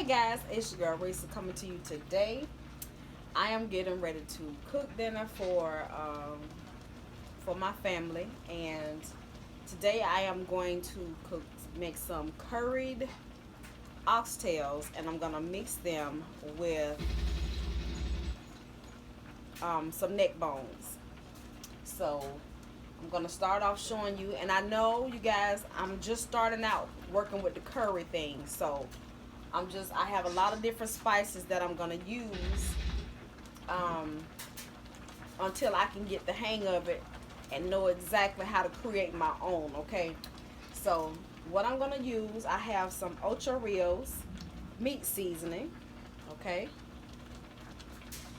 Hey guys, it's your girl Risa coming to you today. I am getting ready to cook dinner for my family, and today I am going to make some curried oxtails, and I'm gonna mix them with some neck bones. So I'm gonna start off showing you, and I know you guys, I'm just starting out working with the curry thing, so I have a lot of different spices that I'm gonna use until I can get the hang of it and know exactly how to create my own. Okay, so what I'm gonna use, I have some Ocho Rios meat seasoning. Okay,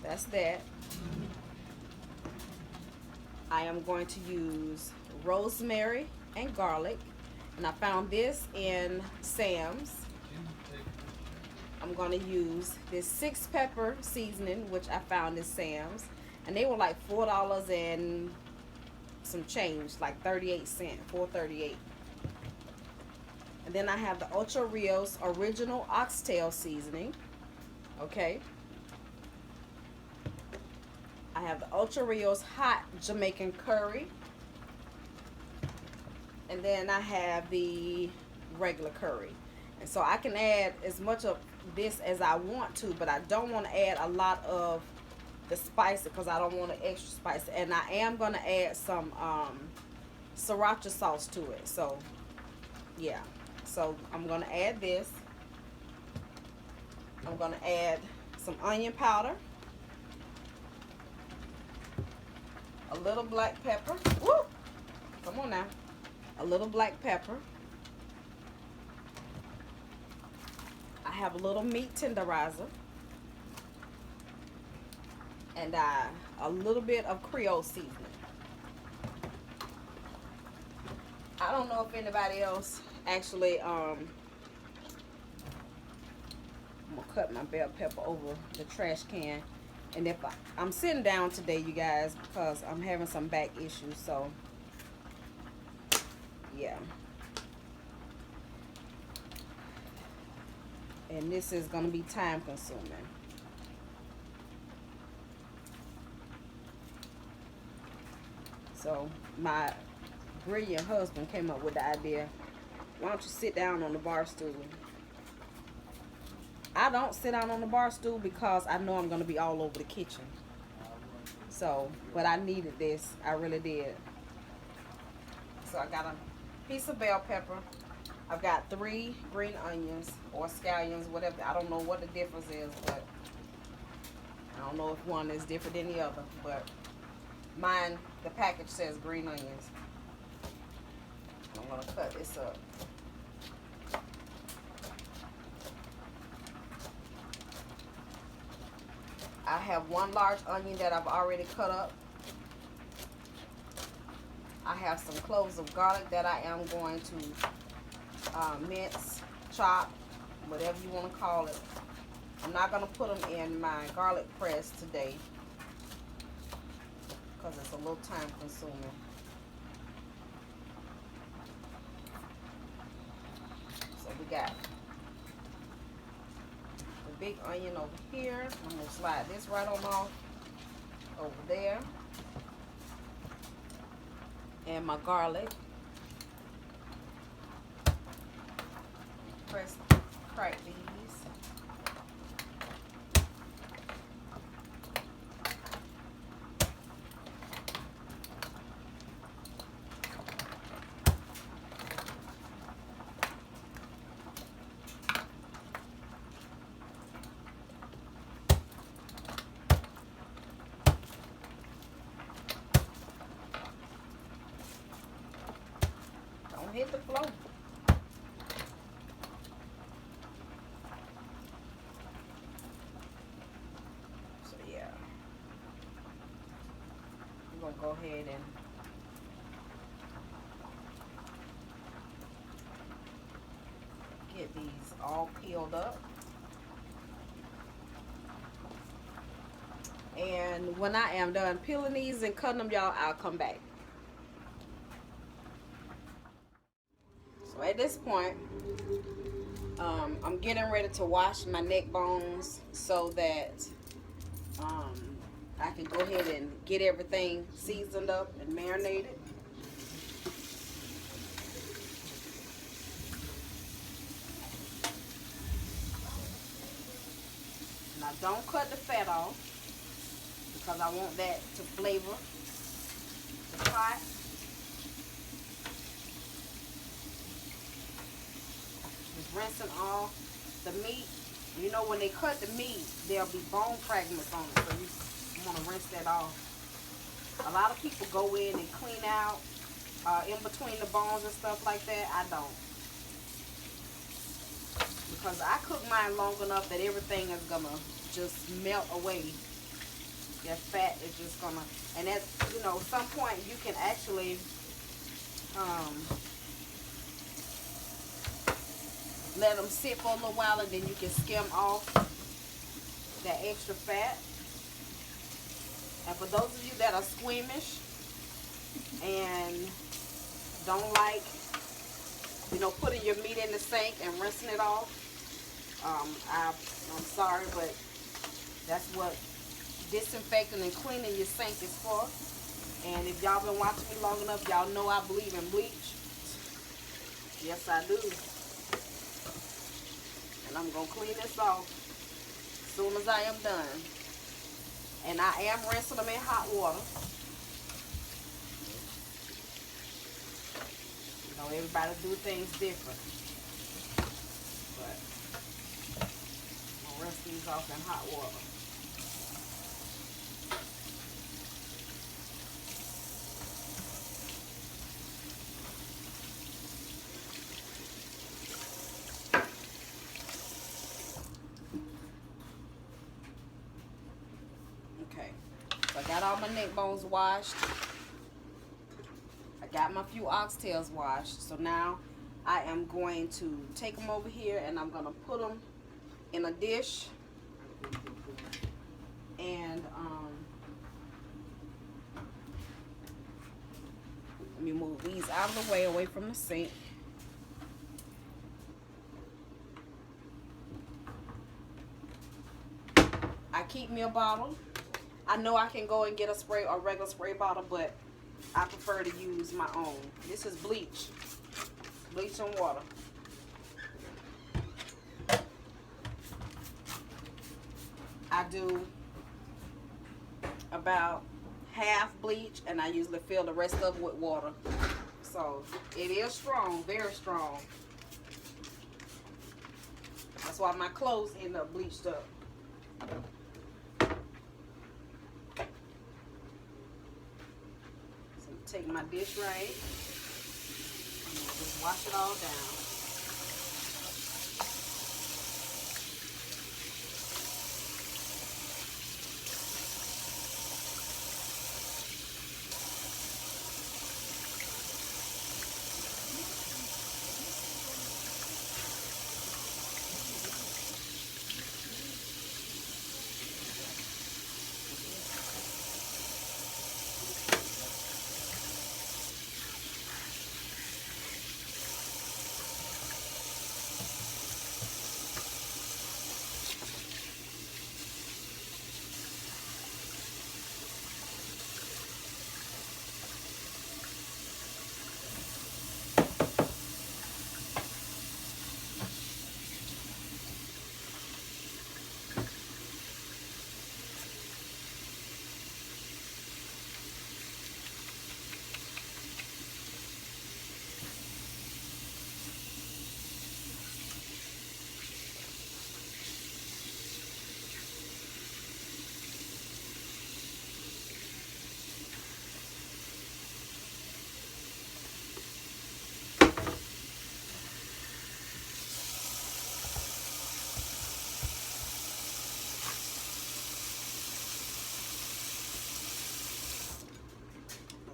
that's that. I am going to use rosemary and garlic, and I found this in Sam's. I'm going to use this 6-pepper seasoning, which I found in Sam's, and they were like $4 and some change, like 38 cents, $4.38. And then I have the Ocho Rios original Oxtail Seasoning. Okay, I have the Ocho Rios hot Jamaican curry, and then I have the regular curry. And so I can add as much of this as I want to, but I don't want to add a lot of the spice because I don't want it extra spicy. And I am going to add some sriracha sauce to it. So yeah, so I'm going to add this. I'm going to add some onion powder, a little black pepper. Woo! Come on now. A little black pepper. I have a little meat tenderizer, and a little bit of Creole seasoning. I don't know if anybody else actually, I'm gonna cut my bell pepper over the trash can. And if I'm sitting down today, you guys, because I'm having some back issues, so yeah. And this is going to be time consuming. So my brilliant husband came up with the idea, why don't you sit down on the bar stool? I don't sit down on the bar stool because I know I'm going to be all over the kitchen. So, but I needed this. I really did. So I got a piece of bell pepper. I've got 3 green onions or scallions, whatever. I don't know what the difference is, but I don't know if one is different than the other. But mine, the package says green onions. I'm going to cut this up. I have 1 large onion that I've already cut up. I have some cloves of garlic that I am going to mince, chop, whatever you want to call it. I'm not going to put them in my garlic press today because it's a little time consuming. So we got the big onion over here. I'm going to slide this right on off over there. And my garlic. Crack these. Don't hit the floor. Go ahead and get these all peeled up. And when I am done peeling these and cutting them, y'all, I'll come back. So at this point, I'm getting ready to wash my neck bones so that I can go ahead and get everything seasoned up and marinated. Now don't cut the fat off because I want that to flavor the pot. Just rinsing off the meat. You know, when they cut the meat, there'll be bone fragments on it, so you want to rinse that off. A lot of people go in and clean out in between the bones and stuff like that. I don't, because I cook mine long enough that everything is gonna just melt away. That fat is just gonna, and at, you know, some point you can actually let them sit for a little while, and then you can skim off that extra fat. And for those of you that are squeamish and don't like, you know, putting your meat in the sink and rinsing it off, I'm sorry, but that's what disinfecting and cleaning your sink is for. And if y'all been watching me long enough, y'all know I believe in bleach. Yes, I do. And I'm going to clean this off as soon as I am done. And I am rinsing them in hot water. You know, everybody do things different. But I'm going to rinse these off in hot water. I got all my neck bones washed. I got my few oxtails washed. So now I am going to take them over here and I'm going to put them in a dish. And let me move these out of the way, away from the sink. I keep me a bottle. I know I can go and get a spray or regular spray bottle, but I prefer to use my own. This is bleach. Bleach and water. I do about half bleach and I usually fill the rest of it with water. So it is strong, very strong. That's why my clothes end up bleached up. Take my dish rag and just wash it all down.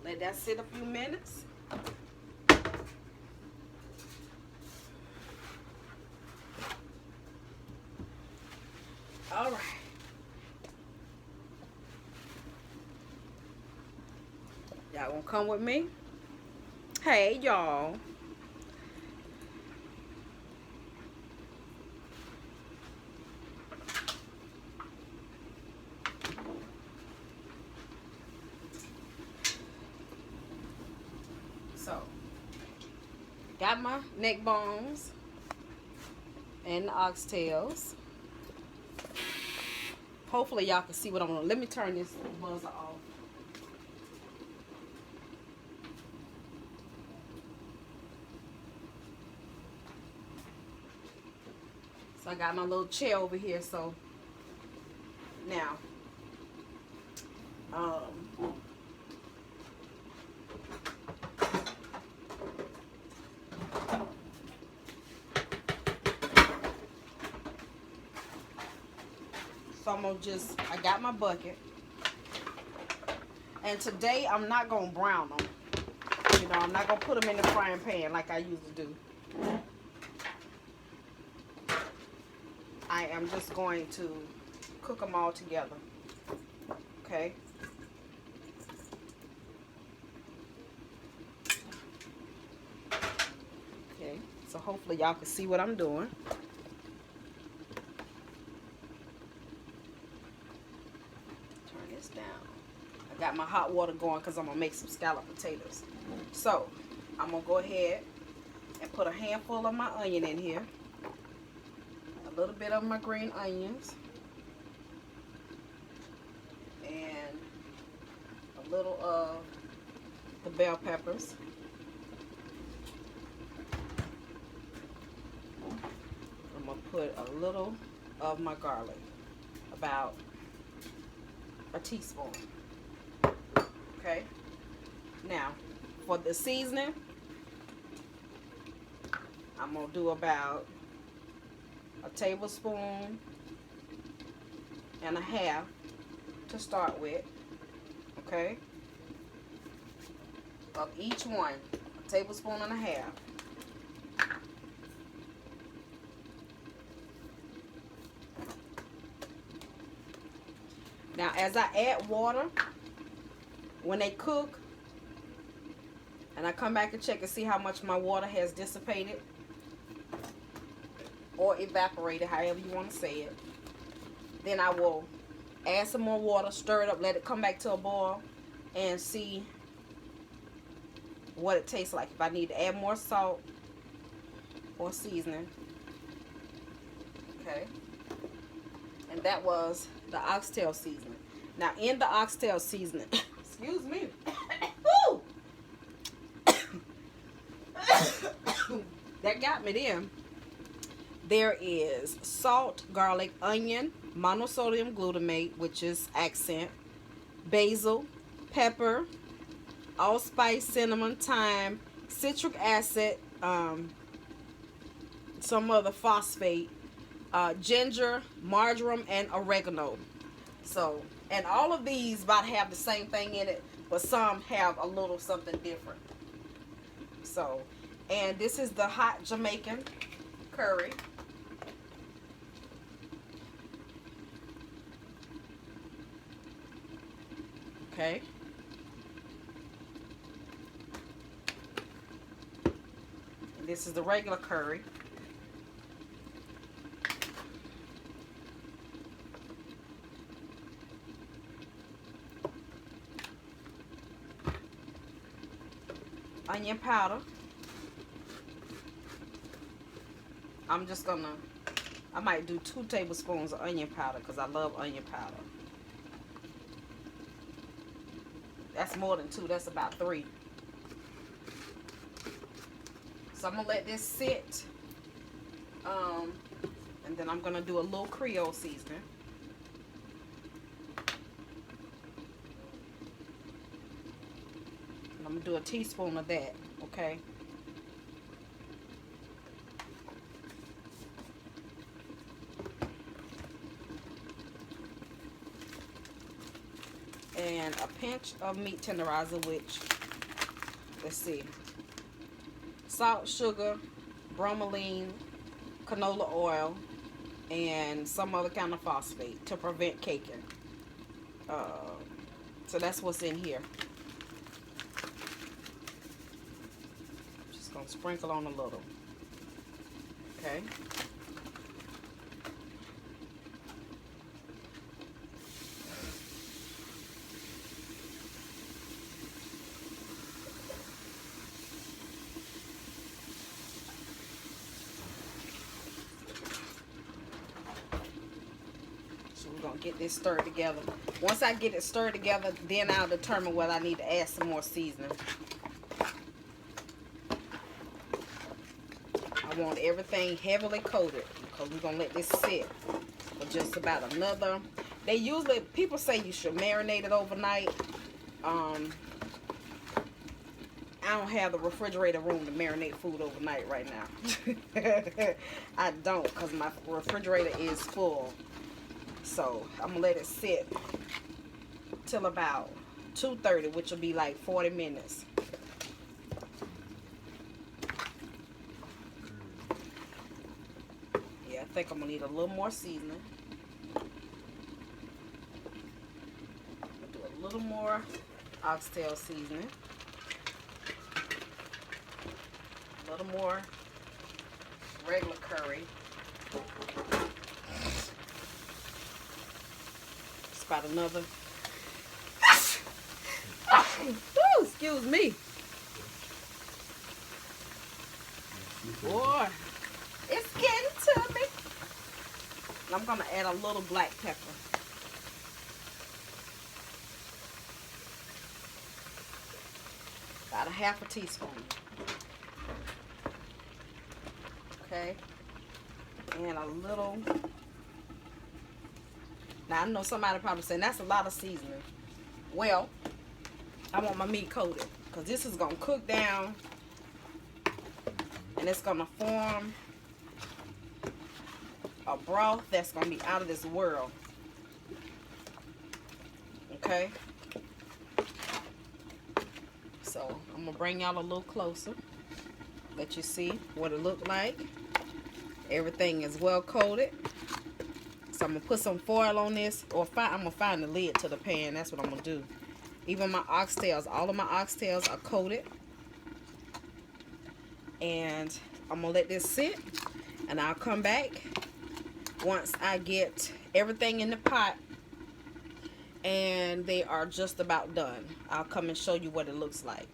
Let that sit a few minutes. All right. Y'all gonna come with me? Hey, y'all. Got my neck bones and the oxtails. Hopefully y'all can see what I'm doing. Let me turn this buzzer off. So I got my little chair over here. So now, so I'm gonna I got my bucket, and today I'm not gonna brown them. You know, I'm not gonna put them in the frying pan like I usually do. I am just going to cook them all together. Okay. Okay. So hopefully y'all can see what I'm doing. Turn this down. I got my hot water going because I'm going to make some scalloped potatoes. So I'm going to go ahead and put a handful of my onion in here. A little bit of my green onions. And a little of the bell peppers. I'm going to put a little of my garlic. About a teaspoon. Okay. Now, for the seasoning, I'm going to do about a tablespoon and a half to start with. Okay. Of each one, a tablespoon and a half. Now, as I add water, when they cook, and I come back and check and see how much my water has dissipated or evaporated, however you want to say it, then I will add some more water, stir it up, let it come back to a boil, and see what it tastes like. If I need to add more salt or seasoning. Okay. And that was the oxtail seasoning. Now, in the oxtail seasoning, excuse me, that got me then. There is salt, garlic, onion, monosodium glutamate, which is accent, basil, pepper, allspice, cinnamon, thyme, citric acid, some other phosphate, ginger, marjoram, and oregano. So, and all of these about have the same thing in it, but some have a little something different. So, and this is the hot Jamaican curry. Okay. And this is the regular curry. Onion powder. I'm just gonna, I might do 2 tablespoons of onion powder because I love onion powder. That's more than 2, that's about 3. So I'm gonna let this sit. And then I'm gonna do a little Creole seasoning. I'm going to do a teaspoon of that, okay? And a pinch of meat tenderizer, which, let's see, salt, sugar, bromelain, canola oil, and some other kind of phosphate to prevent caking. So that's what's in here. Gonna sprinkle on a little. Okay. gonna get this stirred together. Once I get it stirred together, then I'll determine whether I need to add some more seasoning. I want everything heavily coated because we're gonna let this sit for just about another. They usually, people say you should marinate it overnight. I don't have the refrigerator room to marinate food overnight right now. I don't, because my refrigerator is full. So I'm gonna let it sit till about 2:30, which will be like 40 minutes. Yeah, I think I'm gonna need a little more seasoning. Do a little more oxtail seasoning. A little more regular curry. It's about another. Ooh, excuse me. Boy, it's getting to me. I'm gonna add a little black pepper. About a half a teaspoon. Okay, and a little. Now I know somebody probably saying that's a lot of seasoning. Well, I want my meat coated because this is gonna cook down, and it's gonna form a broth that's gonna be out of this world. Okay, so I'm gonna bring y'all a little closer. Let you see what it looked like. Everything is well coated. So I'm gonna put some foil on this, or I'm gonna find the lid to the pan. That's what I'm gonna do. Even my oxtails, all of my oxtails are coated. And I'm gonna let this sit, and I'll come back once I get everything in the pot and they are just about done. I'll come and show you what it looks like.